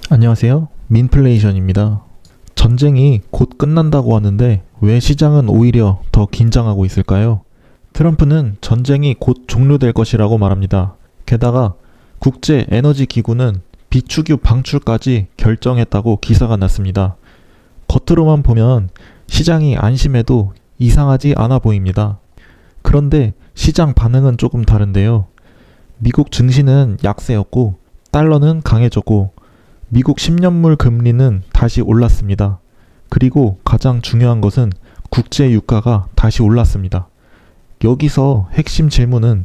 안녕하세요. 민플레이션입니다. 전쟁이 곧 끝난다고 하는데 왜 시장은 오히려 더 긴장하고 있을까요? 트럼프는 전쟁이 곧 종료될 것이라고 말합니다. 게다가 국제에너지기구는 비축유 방출까지 결정했다고 기사가 났습니다. 겉으로만 보면 시장이 안심해도 이상하지 않아 보입니다. 그런데 시장 반응은 조금 다른데요. 미국 증시는 약세였고 달러는 강해졌고 미국 10년물 금리는 다시 올랐습니다. 그리고 가장 중요한 것은 국제 유가가 다시 올랐습니다. 여기서 핵심 질문은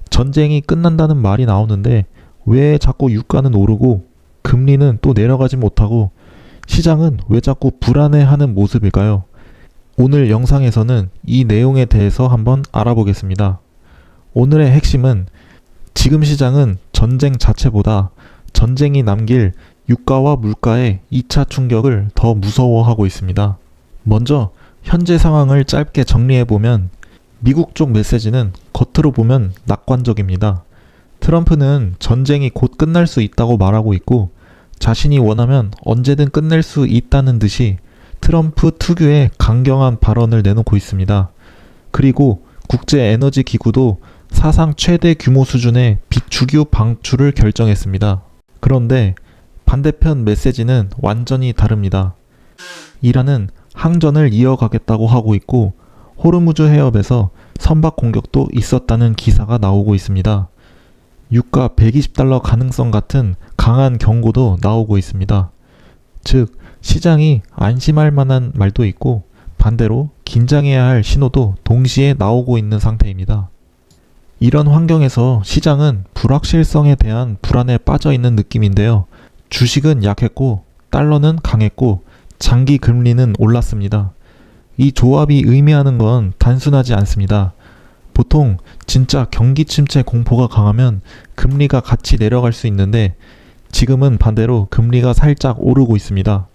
전쟁이 끝난다는 말이 나오는데 왜 자꾸 유가는 오르고 금리는 또 내려가지 못하고 시장은 왜 자꾸 불안해하는 모습일까요? 오늘 영상에서는 이 내용에 대해서 한번 알아보겠습니다. 오늘의 핵심은 지금 시장은 전쟁 자체보다 전쟁이 남길 유가와 물가의 2차 충격을 더 무서워하고 있습니다. 먼저 현재 상황을 짧게 정리해보면 미국 쪽 메시지는 겉으로 보면 낙관적입니다. 트럼프는 전쟁이 곧 끝날 수 있다고 말하고 있고 자신이 원하면 언제든 끝낼 수 있다는 듯이 트럼프 특유의 강경한 발언을 내놓고 있습니다. 그리고 국제에너지기구도 사상 최대 규모 수준의 비축유 방출을 결정했습니다. 그런데 반대편 메시지는 완전히 다릅니다. 이란은 항전을 이어가겠다고 하고 있고 호르무즈 해협에서 선박 공격도 있었다는 기사가 나오고 있습니다. 유가 120달러 가능성 같은 강한 경고도 나오고 있습니다. 즉, 시장이 안심할 만한 말도 있고 반대로 긴장해야 할 신호도 동시에 나오고 있는 상태입니다. 이런 환경에서 시장은 불확실성에 대한 불안에 빠져 있는 느낌인데요. 주식은 약했고 달러는 강했고 장기 금리는 올랐습니다. 이 조합이 의미하는 건 단순하지 않습니다. 보통 진짜 경기 침체 공포가 강하면 금리가 같이 내려갈 수 있는데 지금은 반대로 금리가 살짝 오르고 있습니다.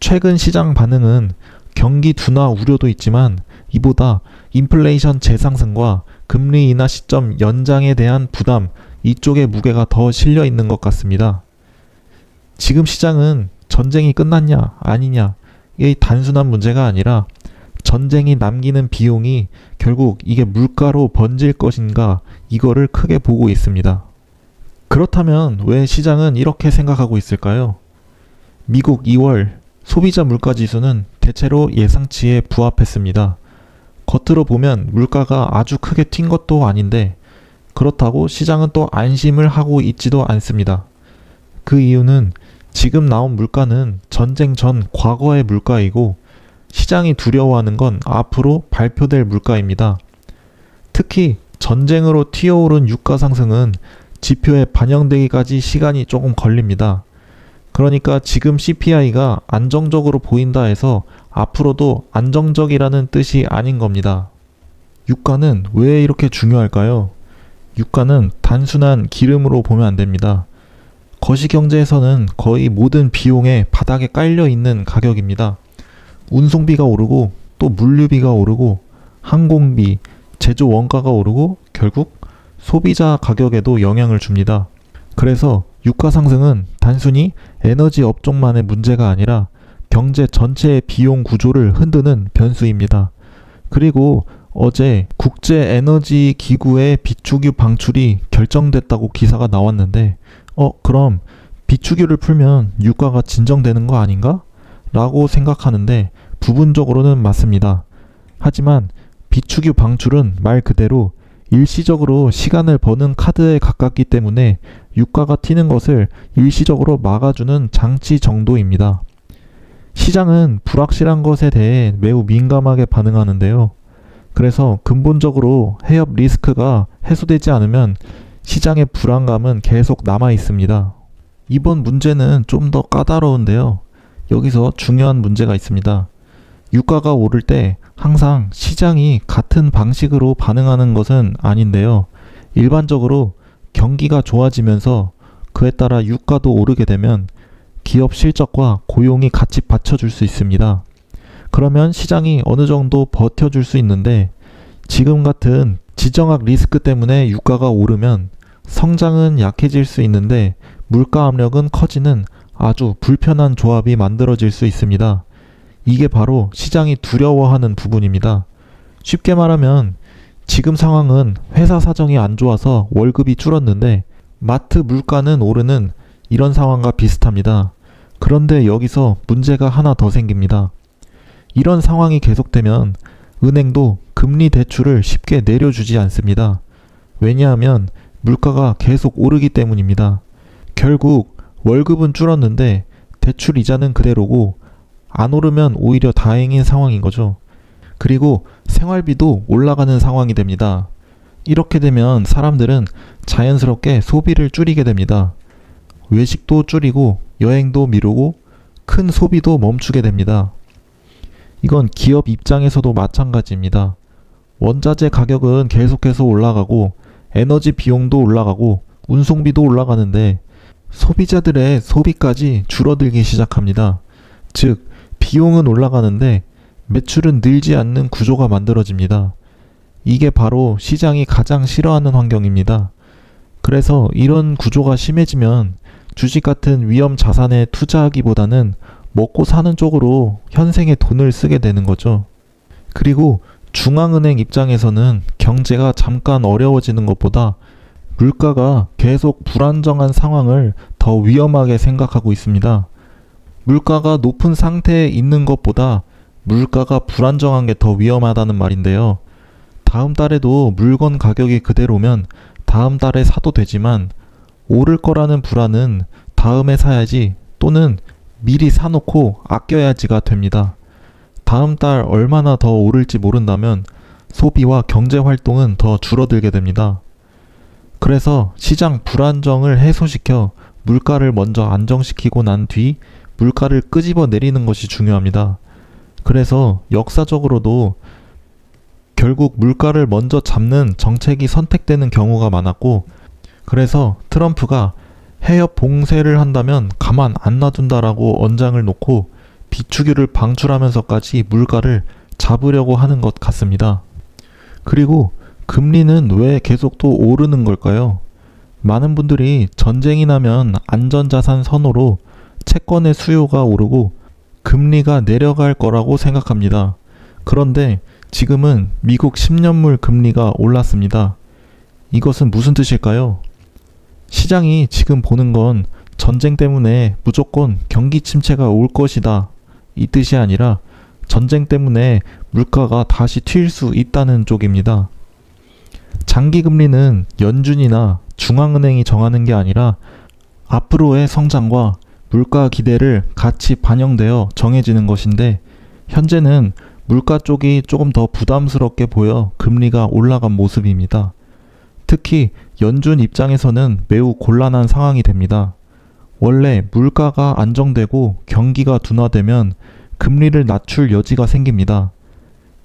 최근 시장 반응은 경기 둔화 우려도 있지만 이보다 인플레이션 재상승과 금리 인하 시점 연장에 대한 부담, 이쪽의 무게가 더 실려 있는 것 같습니다. 지금 시장은 전쟁이 끝났냐 아니냐 이 단순한 문제가 아니라 전쟁이 남기는 비용이 결국 이게 물가로 번질 것인가 이거를 크게 보고 있습니다. 그렇다면 왜 시장은 이렇게 생각하고 있을까요? 미국 2월 소비자 물가지수는 대체로 예상치에 부합했습니다. 겉으로 보면 물가가 아주 크게 튄 것도 아닌데 그렇다고 시장은 또 안심을 하고 있지도 않습니다. 그 이유는 지금 나온 물가는 전쟁 전 과거의 물가이고 시장이 두려워하는 건 앞으로 발표될 물가입니다. 특히 전쟁으로 튀어오른 유가 상승은 지표에 반영되기까지 시간이 조금 걸립니다. 그러니까 지금 CPI가 안정적으로 보인다 해서 앞으로도 안정적이라는 뜻이 아닌 겁니다. 유가는 왜 이렇게 중요할까요? 유가는 단순한 기름으로 보면 안 됩니다. 거시경제에서는 거의 모든 비용에 바닥에 깔려 있는 가격입니다. 운송비가 오르고 또 물류비가 오르고 항공비, 제조 원가가 오르고 결국 소비자 가격에도 영향을 줍니다. 그래서 유가 상승은 단순히 에너지 업종만의 문제가 아니라 경제 전체의 비용 구조를 흔드는 변수입니다. 그리고 어제 국제에너지기구의 비축유 방출이 결정됐다고 기사가 나왔는데 그럼 비축유를 풀면 유가가 진정되는 거 아닌가? 라고 생각하는데 부분적으로는 맞습니다. 하지만 비축유 방출은 말 그대로 일시적으로 시간을 버는 카드에 가깝기 때문에 유가가 튀는 것을 일시적으로 막아주는 장치 정도입니다. 시장은 불확실한 것에 대해 매우 민감하게 반응하는데요. 그래서 근본적으로 해협 리스크가 해소되지 않으면 시장의 불안감은 계속 남아 있습니다. 이번 문제는 좀 더 까다로운데요. 여기서 중요한 문제가 있습니다. 유가가 오를 때 항상 시장이 같은 방식으로 반응하는 것은 아닌데요. 일반적으로 경기가 좋아지면서 그에 따라 유가도 오르게 되면 기업 실적과 고용이 같이 받쳐줄 수 있습니다. 그러면 시장이 어느 정도 버텨줄 수 있는데 지금 같은 지정학 리스크 때문에 유가가 오르면 성장은 약해질 수 있는데 물가 압력은 커지는 아주 불편한 조합이 만들어질 수 있습니다. 이게 바로 시장이 두려워하는 부분입니다. 쉽게 말하면 지금 상황은 회사 사정이 안 좋아서 월급이 줄었는데 마트 물가는 오르는 이런 상황과 비슷합니다. 그런데 여기서 문제가 하나 더 생깁니다. 이런 상황이 계속되면 은행도 금리 대출을 쉽게 내려주지 않습니다. 왜냐하면 물가가 계속 오르기 때문입니다. 결국 월급은 줄었는데 대출 이자는 그대로고 안 오르면 오히려 다행인 상황인 거죠. 그리고 생활비도 올라가는 상황이 됩니다. 이렇게 되면 사람들은 자연스럽게 소비를 줄이게 됩니다. 외식도 줄이고 여행도 미루고 큰 소비도 멈추게 됩니다. 이건 기업 입장에서도 마찬가지입니다. 원자재 가격은 계속해서 올라가고 에너지 비용도 올라가고 운송비도 올라가는데 소비자들의 소비까지 줄어들기 시작합니다. 즉, 비용은 올라가는데 매출은 늘지 않는 구조가 만들어집니다. 이게 바로 시장이 가장 싫어하는 환경입니다. 그래서 이런 구조가 심해지면 주식 같은 위험 자산에 투자하기보다는 먹고 사는 쪽으로 현생의 돈을 쓰게 되는 거죠. 그리고 중앙은행 입장에서는 경제가 잠깐 어려워지는 것보다 물가가 계속 불안정한 상황을 더 위험하게 생각하고 있습니다. 물가가 높은 상태에 있는 것보다 물가가 불안정한 게 더 위험하다는 말인데요. 다음 달에도 물건 가격이 그대로면 다음 달에 사도 되지만 오를 거라는 불안은 다음에 사야지 또는 미리 사놓고 아껴야지가 됩니다. 다음 달 얼마나 더 오를지 모른다면 소비와 경제 활동은 더 줄어들게 됩니다. 그래서 시장 불안정을 해소시켜 물가를 먼저 안정시키고 난 뒤 물가를 끄집어 내리는 것이 중요합니다. 그래서 역사적으로도 결국 물가를 먼저 잡는 정책이 선택되는 경우가 많았고, 그래서 트럼프가 해협 봉쇄를 한다면 가만 안 놔둔다라고 언장을 놓고 비축유를 방출하면서까지 물가를 잡으려고 하는 것 같습니다. 그리고 금리는 왜 계속 또 오르는 걸까요? 많은 분들이 전쟁이 나면 안전자산 선호로 채권의 수요가 오르고 금리가 내려갈 거라고 생각합니다. 그런데 지금은 미국 10년물 금리가 올랐습니다. 이것은 무슨 뜻일까요? 시장이 지금 보는 건 전쟁 때문에 무조건 경기 침체가 올 것이다, 이 뜻이 아니라 전쟁 때문에 물가가 다시 튈 수 있다는 쪽입니다. 장기 금리는 연준이나 중앙은행이 정하는 게 아니라 앞으로의 성장과 물가 기대를 같이 반영되어 정해지는 것인데, 현재는 물가 쪽이 조금 더 부담스럽게 보여 금리가 올라간 모습입니다. 특히 연준 입장에서는 매우 곤란한 상황이 됩니다. 원래 물가가 안정되고 경기가 둔화되면 금리를 낮출 여지가 생깁니다.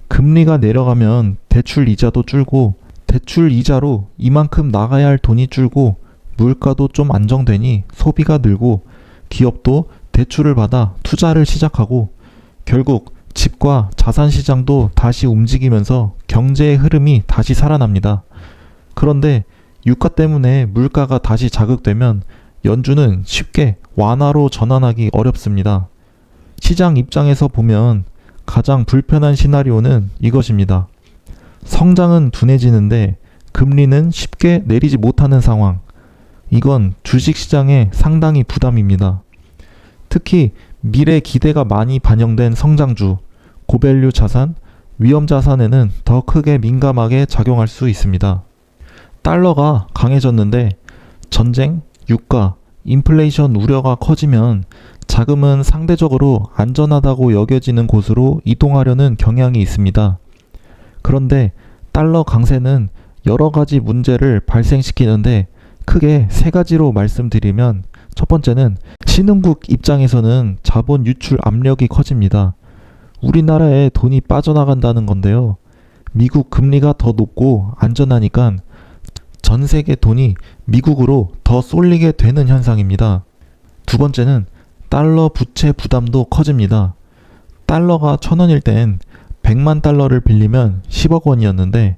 금리가 내려가면 대출 이자도 줄고 대출 이자로 이만큼 나가야 할 돈이 줄고 물가도 좀 안정되니 소비가 늘고 기업도 대출을 받아 투자를 시작하고 결국 집과 자산 시장도 다시 움직이면서 경제의 흐름이 다시 살아납니다. 그런데 유가 때문에 물가가 다시 자극되면 연준은 쉽게 완화로 전환하기 어렵습니다. 시장 입장에서 보면 가장 불편한 시나리오는 이것입니다. 성장은 둔해지는데 금리는 쉽게 내리지 못하는 상황. 이건 주식시장에 상당히 부담입니다. 특히 미래 기대가 많이 반영된 성장주, 고밸류 자산, 위험 자산에는 더 크게 민감하게 작용할 수 있습니다. 달러가 강해졌는데 전쟁, 유가, 인플레이션 우려가 커지면 자금은 상대적으로 안전하다고 여겨지는 곳으로 이동하려는 경향이 있습니다. 그런데 달러 강세는 여러 가지 문제를 발생시키는데 크게 세 가지로 말씀드리면, 첫 번째는 신흥국 입장에서는 자본 유출 압력이 커집니다. 우리나라에 돈이 빠져나간다는 건데요. 미국 금리가 더 높고 안전하니까 전 세계 돈이 미국으로 더 쏠리게 되는 현상입니다. 두 번째는 달러 부채 부담도 커집니다. 달러가 1,000원일 땐 100만 달러를 빌리면 10억 원이었는데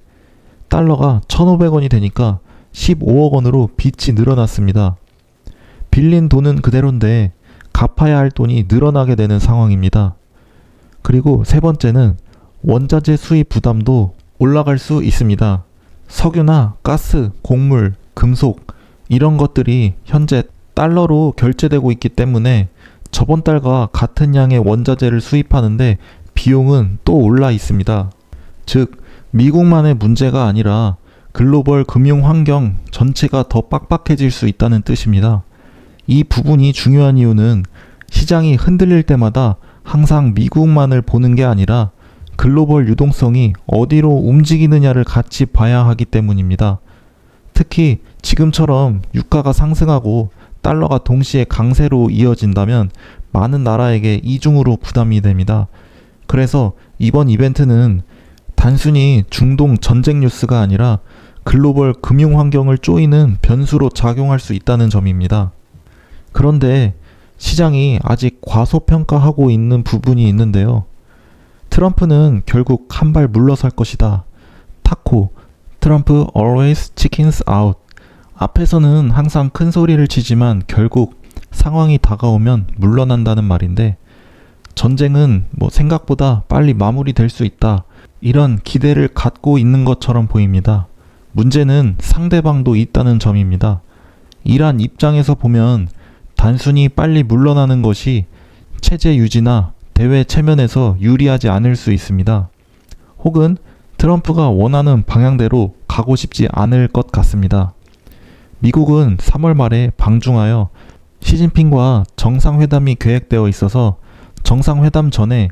달러가 1,500원이 되니까 15억 원으로 빚이 늘어났습니다. 빌린 돈은 그대로인데 갚아야 할 돈이 늘어나게 되는 상황입니다. 그리고 세 번째는 원자재 수입 부담도 올라갈 수 있습니다. 석유나 가스, 곡물, 금속 이런 것들이 현재 달러로 결제되고 있기 때문에 저번 달과 같은 양의 원자재를 수입하는데 비용은 또 올라 있습니다. 즉, 미국만의 문제가 아니라 글로벌 금융 환경 전체가 더 빡빡해질 수 있다는 뜻입니다. 이 부분이 중요한 이유는 시장이 흔들릴 때마다 항상 미국만을 보는 게 아니라 글로벌 유동성이 어디로 움직이느냐를 같이 봐야 하기 때문입니다. 특히 지금처럼 유가가 상승하고 달러가 동시에 강세로 이어진다면 많은 나라에게 이중으로 부담이 됩니다. 그래서 이번 이벤트는 단순히 중동 전쟁 뉴스가 아니라 글로벌 금융 환경을 쪼이는 변수로 작용할 수 있다는 점입니다. 그런데 시장이 아직 과소평가하고 있는 부분이 있는데요. 트럼프는 결국 한 발 물러설 것이다. 타코, 트럼프 always chickens out. 앞에서는 항상 큰 소리를 치지만 결국 상황이 다가오면 물러난다는 말인데, 전쟁은 생각보다 빨리 마무리될 수 있다. 이런 기대를 갖고 있는 것처럼 보입니다. 문제는 상대방도 있다는 점입니다. 이란 입장에서 보면 단순히 빨리 물러나는 것이 체제 유지나 대외 체면에서 유리하지 않을 수 있습니다. 혹은 트럼프가 원하는 방향대로 가고 싶지 않을 것 같습니다. 미국은 3월 말에 방중하여 시진핑과 정상회담이 계획되어 있어서 정상회담 전에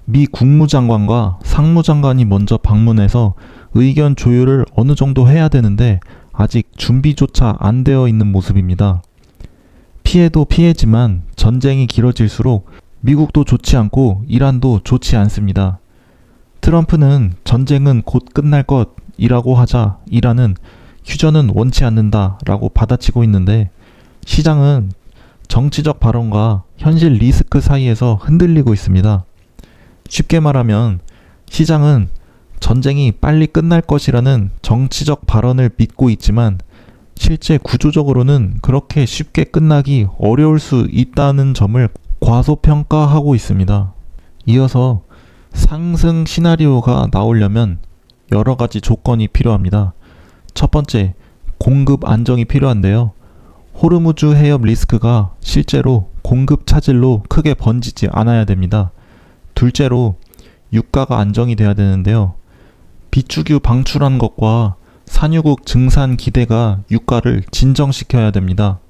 미 국무장관과 상무장관이 먼저 방문해서 의견 조율을 어느 정도 해야 되는데 아직 준비조차 안 되어 있는 모습입니다. 피해도 피해지만 전쟁이 길어질수록 미국도 좋지 않고 이란도 좋지 않습니다. 트럼프는 전쟁은 곧 끝날 것이라고 하자 이란은 휴전은 원치 않는다 라고 받아치고 있는데, 시장은 정치적 발언과 현실 리스크 사이에서 흔들리고 있습니다. 쉽게 말하면 시장은 전쟁이 빨리 끝날 것이라는 정치적 발언을 믿고 있지만 실제 구조적으로는 그렇게 쉽게 끝나기 어려울 수 있다는 점을 과소평가하고 있습니다. 이어서 상승 시나리오가 나오려면 여러 가지 조건이 필요합니다. 첫 번째, 공급 안정이 필요한데요. 호르무즈 해협 리스크가 실제로 공급 차질로 크게 번지지 않아야 됩니다. 둘째로, 유가가 안정이 돼야 되는데요. 비축유 방출한 것과 산유국 증산 기대가 유가를 진정시켜야 됩니다.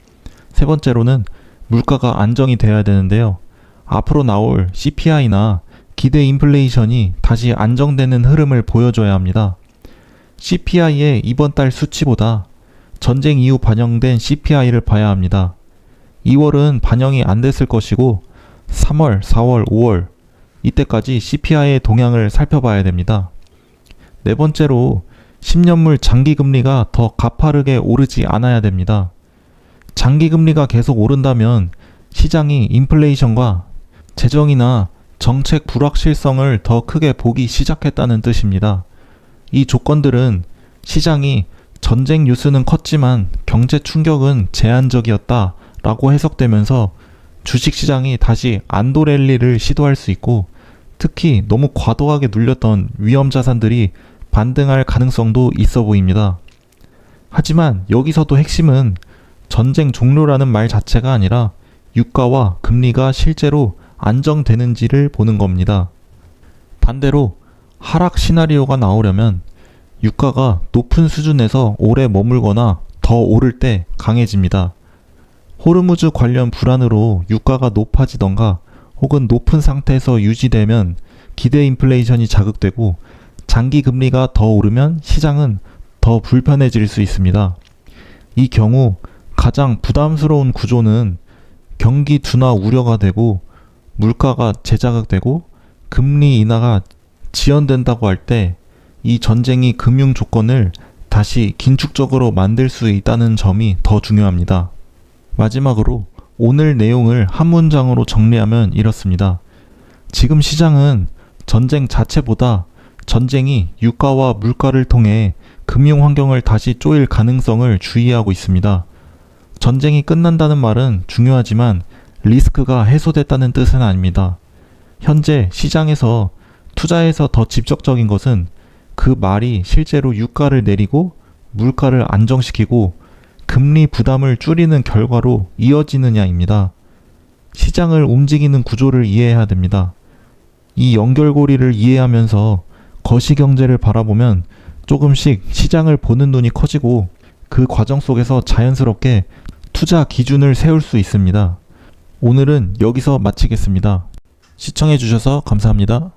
세 번째로는 물가가 안정이 돼야 되는데요. 앞으로 나올 CPI나 기대 인플레이션이 다시 안정되는 흐름을 보여줘야 합니다. CPI의 이번 달 수치보다 전쟁 이후 반영된 CPI를 봐야 합니다. 2월은 반영이 안 됐을 것이고 3월, 4월, 5월 이때까지 CPI의 동향을 살펴봐야 됩니다. 네 번째로 10년물 장기금리가 더 가파르게 오르지 않아야 됩니다. 장기금리가 계속 오른다면 시장이 인플레이션과 재정이나 정책 불확실성을 더 크게 보기 시작했다는 뜻입니다. 이 조건들은 시장이 전쟁 뉴스는 컸지만 경제 충격은 제한적이었다 라고 해석되면서 주식시장이 다시 안도 랠리를 시도할 수 있고, 특히 너무 과도하게 눌렸던 위험 자산들이 반등할 가능성도 있어 보입니다. 하지만 여기서도 핵심은 전쟁 종료라는 말 자체가 아니라 유가와 금리가 실제로 안정되는지를 보는 겁니다. 반대로 하락 시나리오가 나오려면 유가가 높은 수준에서 오래 머물거나 더 오를 때 강해집니다. 호르무즈 관련 불안으로 유가가 높아지던가 혹은 높은 상태에서 유지되면 기대 인플레이션이 자극되고 장기 금리가 더 오르면 시장은 더 불편해질 수 있습니다. 이 경우 가장 부담스러운 구조는 경기 둔화 우려가 되고 물가가 재자극되고 금리 인하가 지연된다고 할 때 이 전쟁이 금융 조건을 다시 긴축적으로 만들 수 있다는 점이 더 중요합니다. 마지막으로 오늘 내용을 한 문장으로 정리하면 이렇습니다. 지금 시장은 전쟁 자체보다 전쟁이 유가와 물가를 통해 금융 환경을 다시 쪼일 가능성을 주의하고 있습니다. 전쟁이 끝난다는 말은 중요하지만 리스크가 해소됐다는 뜻은 아닙니다. 현재 시장에서 투자에서 더 직접적인 것은 그 말이 실제로 유가를 내리고 물가를 안정시키고 금리 부담을 줄이는 결과로 이어지느냐입니다. 시장을 움직이는 구조를 이해해야 됩니다. 이 연결고리를 이해하면서 거시경제를 바라보면 조금씩 시장을 보는 눈이 커지고 그 과정 속에서 자연스럽게 투자 기준을 세울 수 있습니다. 오늘은 여기서 마치겠습니다. 시청해주셔서 감사합니다.